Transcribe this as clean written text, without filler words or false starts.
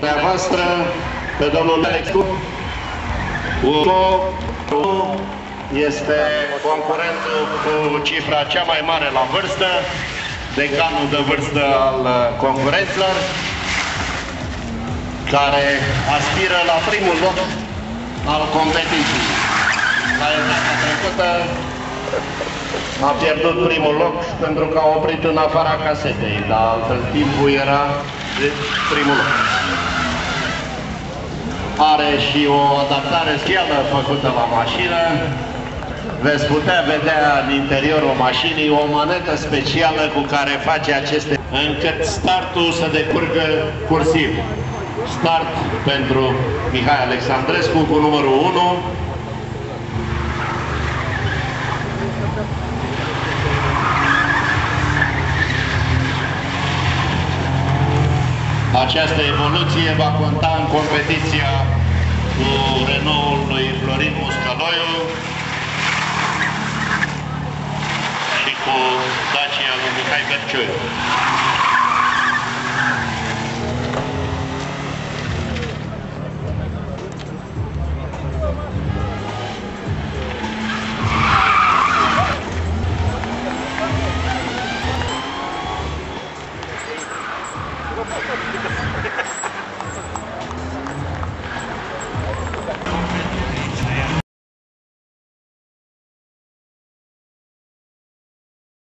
Dumneavoastră, pe domnul Alexu, este concurentul cu cifra cea mai mare la vârstă, decanul de vârstă al concurenților, care aspiră la primul loc al competiției. La etapa trecută a pierdut primul loc pentru că a oprit în afara casetei, dar altfel timpul era de primul loc. Are și o adaptare specială făcută la mașină. Veți putea vedea în interiorul mașinii o manetă specială cu care face aceste, încât startul să decurgă cursiv. Start pentru Mihai Alexandrescu cu numărul 1. Această evoluție va conta în competiția cu Renault-ul lui Florin Muscăloiu și cu Dacia lui Mihai Bercioiu.